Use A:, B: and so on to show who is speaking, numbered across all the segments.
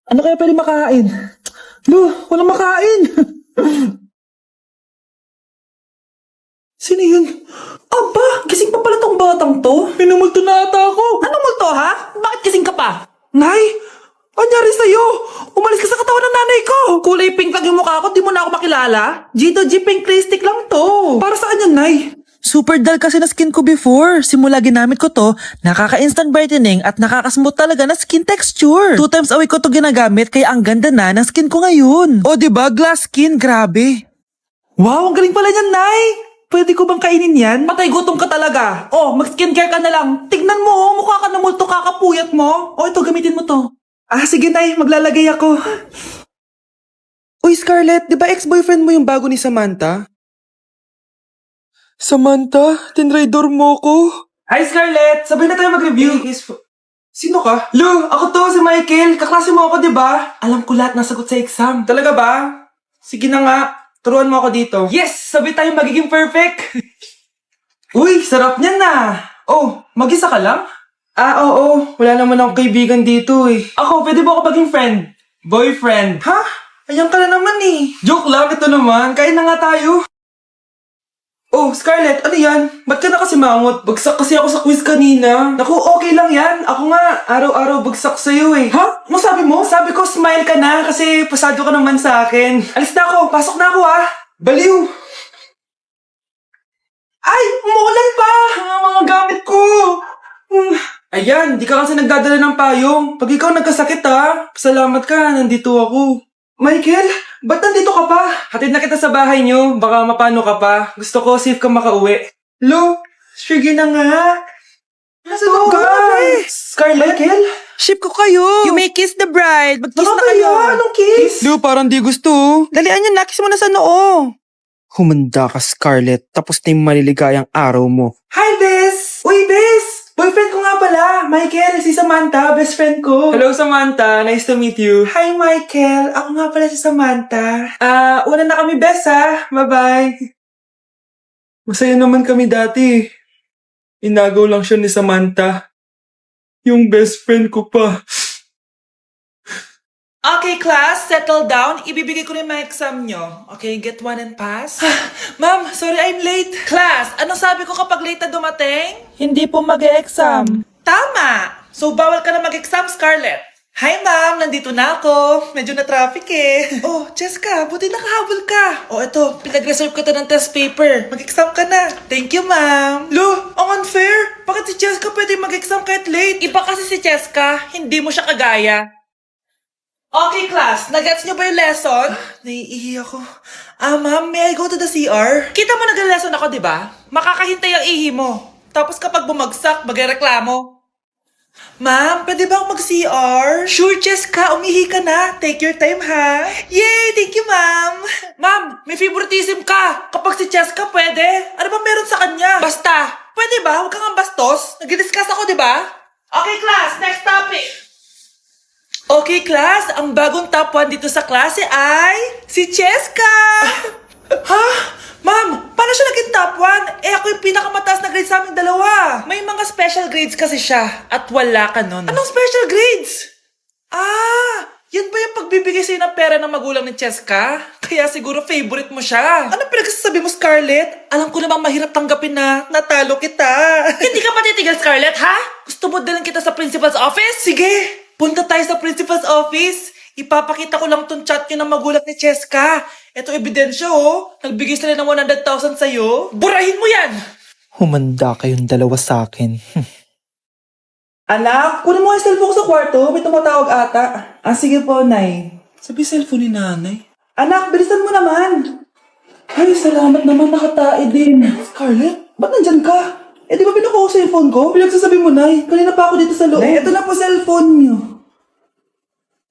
A: Ano kaya pwede makain? Lo, walang makain! Sino yun? Aba, gising pa pala tong batang to. Pinumulto na ata ako. Anong multo ha? Bakit gising ka pa? Nay, anyari sa'yo? Umalis ka sa katawan ng nanay ko. Kulay pink lang yung mukha ko, di mo na ako makilala. G2G pink lipstick lang to. Para saan yan, Nay? Super dull kasi na skin ko before. Simula ginamit ko to, nakaka-instant brightening at nakaka-smooth talaga na skin texture. 2 times a week ko to ginagamit kaya ang ganda na ng skin ko ngayon. O diba, glass skin, grabe. Wow, ang galing pala niyan, Nay! Pwede ko bang kainin yan? Patay gutom ka talaga. Oh, mag-skincare ka na lang. Tignan mo, oh, mukha ka na multo kakapuyat mo. Oh, ito, gamitin mo to. Ah, sige, Nay, maglalagay ako. Uy, Scarlett, di ba ex-boyfriend mo yung bago ni Samantha? Samantha, tinraidor mo ko. Hi, Scarlett! Sabay na tayo mag-review. Sino ka? Lu, ako to, si Michael. Kaklase mo ako, di ba? Alam ko lahat ng sagot sa exam. Talaga ba? Sige na nga. Turuan mo ako dito. Yes! Sabay tayo magiging perfect! Uy, sarap niyan na! Oh, mag-isa ka lang? Ah, oo. Wala naman akong kaibigan dito eh. Ako, pwede ba ako maging friend? Boyfriend. Ha? Ayan ka na naman eh. Joke lang, ito naman. Kain na nga tayo. Oh, Scarlett, ano yan? Ba't ka na kasi mangot? Bagsak kasi ako sa quiz kanina. Naku, okay lang yan. Ako nga, araw-araw bagsak sa'yo eh. Ha? Ano sabi mo? Sabi ko, smile ka na kasi pasado ka naman sa akin. Alis na ako. Pasok na ako ah. Baliw. Ay, umuulan pa! Ang mga gamit ko. Ayan, di ka kasi nagdadala ng payong. Pag ikaw nagkasakit ha, pasalamat ka, nandito ako. Michael, ba't nandito ka pa? Hatid na kita sa bahay niyo, baka mapano ka pa. Gusto ko safe ka makauwi. Lo, sige na nga. Nasa loob ka? Scarlett? Michael? Ship ko kayo. You may kiss the bride. Mag-kiss na kayo. Anong kiss? Lo, parang di gusto. Dalian yun, nakis mo na sa noo. Humanda ka, Scarlett. Tapos na yung maliligayang araw mo. Hi, Bes! Uy, Bes! Boyfriend ko nga pala, Michael, si Samantha, best friend ko. Hello, Samantha. Nice to meet you. Hi, Michael. Ako nga pala si Samantha. Una na kami, Bes, ha? Bye-bye. Masaya naman kami dati. Inagaw lang siya ni Samantha. Yung best friend ko pa. Okay, class, settle down. Ibibigay ko na yung mga exam nyo. Okay, get one and pass. Ma'am, sorry I'm late. Class, ano sabi ko kapag late na dumating? Hindi po mag-e-exam. Tama! So, bawal ka na mag-exam, Scarlett. Hi, ma'am. Nandito na ako. Medyo na-traffic eh. Oh, Jessica, buti nakahabol ka. Oh, eto, pinag-reserve ka to ng test paper. Mag-exam ka na. Thank you, ma'am. Lo, ang unfair. Bakit si Jessica pwede mag-exam kahit late? Iba kasi si Jessica, hindi mo siya kagaya. Okay, class. Nagets niyo ba yung lesson? Naiihi ako. Ma'am, may I go to the CR? Kita mo nag-lesson ako, di ba? Makakahintay ang ihi mo. Tapos kapag bumagsak, magreklamo. Ma'am, pwede ba ako mag-CR? Sure, Jessica. Umihi ka na. Take your time, ha? Yay! Thank you, ma'am. Ma'am, may favoritism ka. Kapag si Jessica, pwede. Ano ba meron sa kanya? Basta. Pwede ba? Huwag kang bastos. Nag-discuss ako, di ba? Okay, class. Next topic. Okay, class, ang bagong top 1 dito sa klase ay si Cheska! Ha? Ma'am, paano siya naging top 1? Ako yung pinakamataas na grade sa aming dalawa. May mga special grades kasi siya at wala ka nun. Anong special grades? Yan ba yung pagbibigay sa'yo ng pera ng magulang ni Cheska? Kaya siguro favorite mo siya. Ano pinagsasabi mo, Scarlett? Alam ko namang mahirap tanggapin na natalo kita. Hindi ka patitigil, Scarlett, ha? Gusto mo dalhin kita sa principal's office? Sige! Punta tayo sa principal's office. Ipapakita ko lang tong chat nyo ng magulang ni Cheska. Ito ebidensya oh. Nagbigay sila ng 100,000 sa'yo. Burahin mo yan! Humanda kayong dalawa sa akin. Anak, kunin mo yung cellphone ko sa kwarto. May tumatawag ata. Sige po, Nay. Sabi cellphone ni Nanay. Anak, bilisan mo naman. Ay, salamat naman. Nakatae din. Scarlett, ba't nandyan ka? Di ba pinukuha ko sa phone ko? Pinagsasabi mo, Nay. Kanina pa ako dito sa loob. Nay, ito na po cellphone niyo.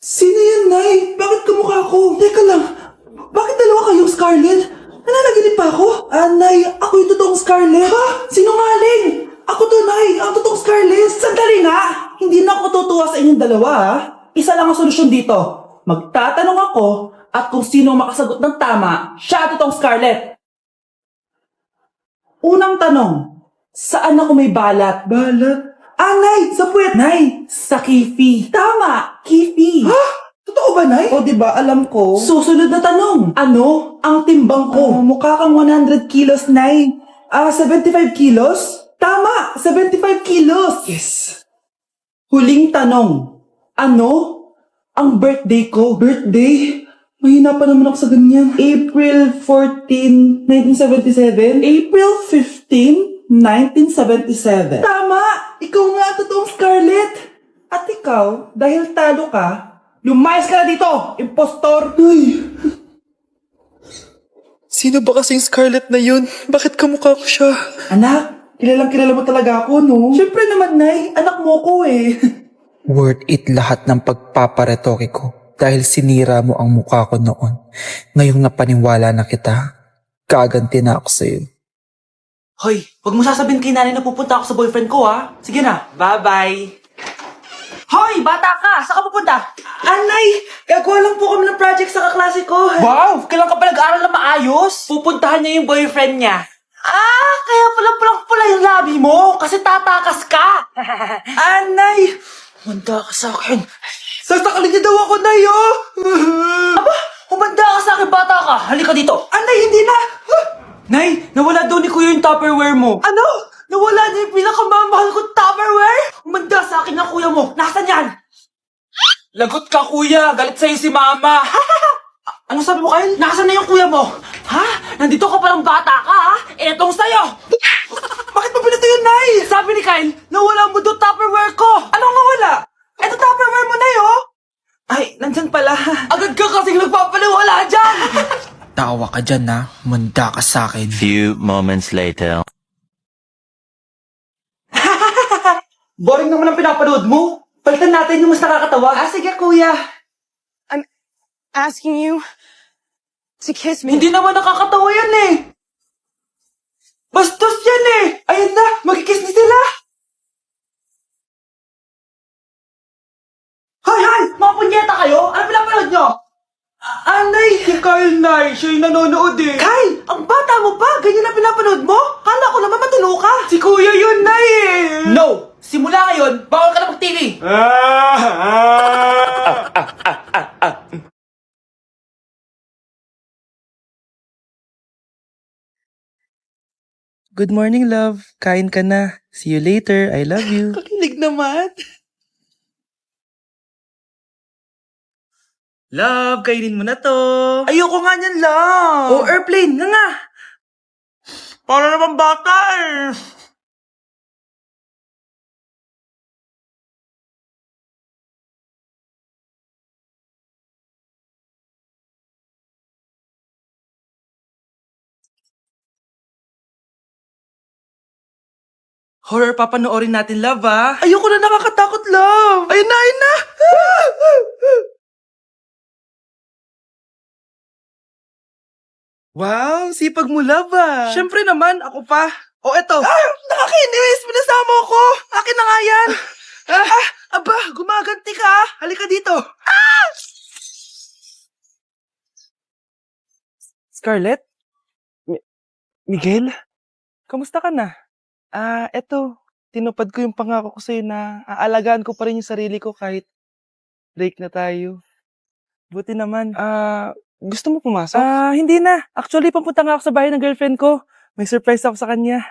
A: Sino yan, Nay? Bakit kamukha ko? Teka lang. Bakit dalawa kayong Scarlett? Nananaginip pa ako? Nay, ako yung totoong Scarlett. Ha? Sinungaling? Ako to, Nay. Ang totoong Scarlett. Sandali nga. Hindi na ako tutuwa sa inyong dalawa, ha? Isa lang ang solusyon dito. Magtatanong ako at kung sino makasagot ng tama, siya ang totoong Scarlett. Unang tanong. Saan ako may balat? Balat? Nay! Sa puwet! Nay! Sa kifi! Tama! Kifi! Ha? ba, Nay? O, diba, alam ko. Susunod na tanong. Ano ang timbang ko? Mukha kang 100 kilos, Nay. 75 kilos? Tama! 75 kilos! Yes. Huling tanong. Ano ang birthday ko? Birthday? Mahina pa naman ako sa ganyan. April 14, 1977? April 15, 1977. Tama! Ikaw nga, totoong Scarlett! At ikaw, dahil talo ka, lumayas ka na dito, impostor! Ay!
B: Sino ba kasing Scarlett na yun? Bakit kamukha ko siya?
A: Anak, kilalang kilala mo talaga ako, no? Siyempre naman, Nay. Anak mo ko eh.
B: Worth it lahat ng pagpaparetoke ko dahil sinira mo ang mukha ko noon. Ngayong napaniwala na kita, gaganti na ako sa'yo.
A: Hoy, huwag mo sasabihin kay nanay na pupunta ako sa boyfriend ko, ha? Sige na, bye-bye. Hoy, bata ka! Saan ka pupunta? Anay, gagawa lang po kami ng project sa kaklase ko. Wow! Kailan ka pa nag-aaral na maayos? Pupuntahan niya yung boyfriend niya. Kaya pula yung labi mo kasi tatakas ka. Anay, humanda ka sa akin. Sasakalin niya daw ako, Nay, oh! Aba, humanda ka sa akin, bata ka. Halika dito. Anay, hindi na. Nay, nawala daw ni Kuya yung Tupperware mo. Ano? Nawala na yung pinakamamahal kong Tupperware? Humanda sa akin ng kuya mo. Nasaan yan? Lagot ka, kuya. Galit sa'yo si mama. Ano sabi mo, Kyle? Nasaan na yung kuya mo? Ha? Nandito ka palang bata ka, ha? Etong sa'yo. Bakit mo pinito yun, Nay? Sabi ni Kyle, nawala mo doon Tupperware ko. Anong nawala? Eto Tupperware mo, Nay, oh. Ay, nandyan pala. Agad ka kasing nagpapaliwala dyan.
B: Tawa ka dyan na, manda ka sa akin.
C: Few moments later.
A: Boring naman ang pinapanood mo. Palitan natin yung mas nakakatawa. Sige, kuya.
D: Asking you to kiss me.
A: Hindi naman nakakatawa yan eh. Bastos yan eh. Ayan na, magkikiss na sila. Hay! Mga punyeta kayo? Ano pinapanood nyo? Anay! Si Kyle, Nay. Siya yung nanonood eh. Kyle! Ang bata mo ba? Ganyan na pinapanood mo? Kala ko naman matino ka. Si Kuya yun, Nay eh. No! Simula ngayon, bawal ka na mag-TV.
E: Good morning, love. Kain ka na. See you later. I love you.
A: Kakilig naman.
E: Love, kainin mo na to.
A: Ayoko nga niyan lang.
E: Oh, airplane. Nga nga.
A: Para naman bata eh.
E: Horror papanoorin natin, love, ah.
A: Ayoko na, nakakatakot, love. Ayun na, ayun na.
E: Wow, sipag mo, love, ah.
A: Siyempre naman, ako pa.
E: Oh, eto.
A: Nakakainis! Pinasama ko! Akin na nga yan! Aba, gumaganti ka! Halika dito!
E: Scarlett? Miguel? Kamusta ka na? Eto. Tinupad ko yung pangako ko sa'yo na aalagaan ko pa rin yung sarili ko kahit break na tayo. Buti naman. Gusto mo pumasok? Hindi na. Actually, papunta nga ako sa bahay ng girlfriend ko. May surprise ako sa kanya.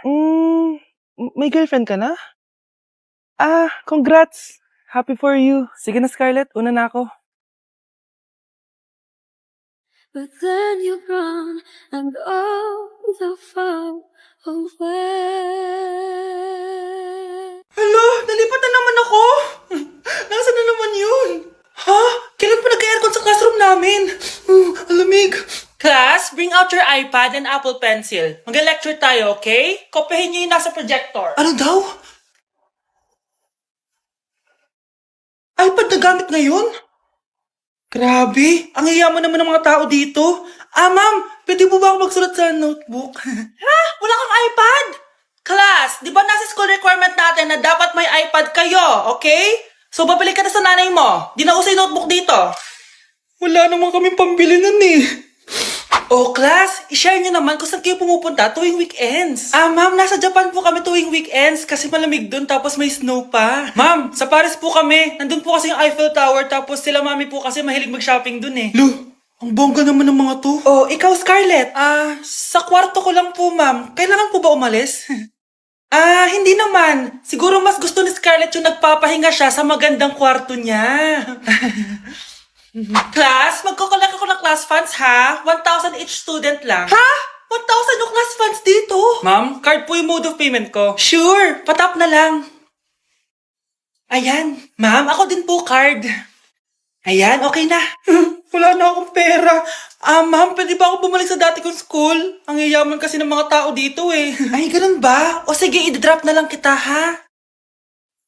E: May girlfriend ka na? Congrats. Happy for you. Sige na, Scarlett. Una na ako.
F: But then you're gone and all the far away.
A: Hala, nalipat na naman ako! Nasaan na naman yun? Ha? Kailan pa nag-aircon sa classroom namin? Alamig. Class, bring out your iPad and Apple Pencil. Mag-lecture tayo, okay? Kopyahin niyo yung nasa projector. Ano daw? iPad na gamit ngayon? Grabe, ang yayaman naman ng mga tao dito. Ma'am, pwede mo ba ako magsulat sa notebook? Ha? Wala kang iPad? Class, di ba nasa school requirement natin na dapat may iPad kayo, okay? So, babalik ka na sa nanay mo. Di na usay notebook dito. Wala naman kaming pambili nun eh. Oh, class, i-share nyo naman kung saan kayo pumupunta tuwing weekends. Ma'am, nasa Japan po kami tuwing weekends kasi malamig dun tapos may snow pa. Ma'am, sa Paris po kami. Nandun po kasi yung Eiffel Tower tapos sila mami po kasi mahilig mag-shopping dun eh. Lu, ang bongga naman ng mga to. Oh, ikaw Scarlett. Sa kwarto ko lang po, ma'am. Kailangan po ba umalis? Hindi naman. Siguro mas gusto ni Scarlett yung nagpapahinga siya sa magandang kwarto niya. Class, magkukulak ako ng class funds ha? 1,000 each student lang. Ha? 1,000 yung class funds dito? Ma'am, card po yung mode of payment ko. Sure, patap na lang. Ayan. Ma'am, ako din po card. Ayan, okay na. Wala na akong pera. Ma'am, pwede ba ako bumalik sa dati kong school? Ang yayaman kasi ng mga tao dito eh. Ay, ganun ba? O sige, i-drop na lang kita ha?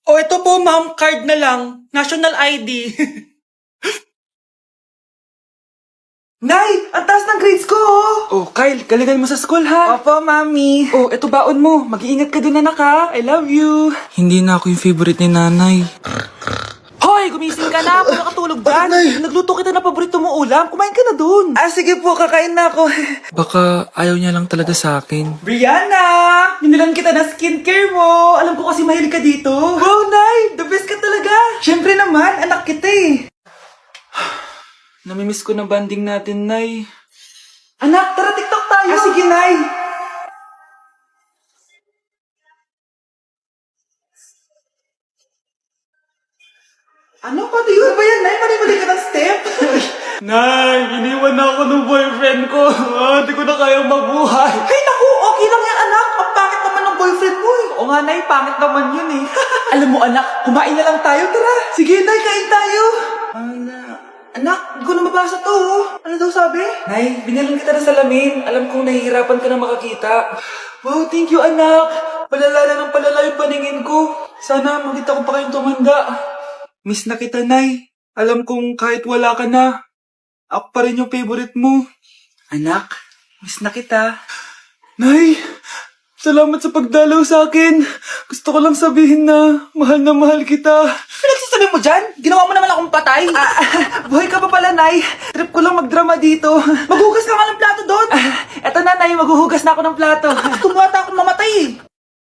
A: O ito po ma'am, card na lang. National ID. Nay, ang taas ng grades ko oh. Kyle, galingan mo sa school ha? Opo, mami. Oh, eto baon mo. Mag-iingat ka dun anak ha. I love you.
E: Hindi na ako yung favorite ni nanay.
A: Hoy, gumising ka na. Paano katulog dyan? Nagluto kita na paborito mo ulam. Kumain ka na dun. Sige po, kakain na ako.
E: Baka ayaw niya lang talaga sa akin.
A: Brianna! Binilan kita na skincare mo. Alam ko kasi mahilig ka dito. Wow, Nay! The best ka talaga. Siyempre naman, anak kita eh.
E: Namimiss ko na banding natin, Nay.
A: Anak, tara TikTok tayo. Sige, Nay. Ano pa yun? Ano ba yan, Nay? Mali-mali ka ng step?
E: Nay, iniwan na ako ng boyfriend ko. Hindi ko na kayang mabuhay.
A: Ay, naku! Okay lang yan, anak. Ang pangit naman ng boyfriend mo eh. Oo nga, Nay. Pangit naman yun eh. Alam mo, anak, kumain na lang tayo. Tara. Sige, Nay. Kain tayo. Anak, hindi ko na mabasa to. Ano daw sabi?
E: Nay, binalan kita ng salamin. Alam kong nahihirapan ka na makakita.
A: Wow, thank you, anak. Palala na ng palala yung paningin ko. Sana makita ko pa kayong tumanda.
E: Miss na kita, Nay. Alam kong kahit wala ka na, ako pa rin yung favorite mo.
A: Anak, miss na kita.
E: Nay, salamat sa pagdalaw sa akin. Gusto ko lang sabihin na mahal kita.
A: Pinagsasabi mo dyan? Ginawa mo naman akong patay. Buhay ka pa pala, Nay. Trip ko lang magdrama dito. Maghugas ka nga ng plato doon. Eto na, Nay. Maghuhugas na ako ng plato. Gusto mo ata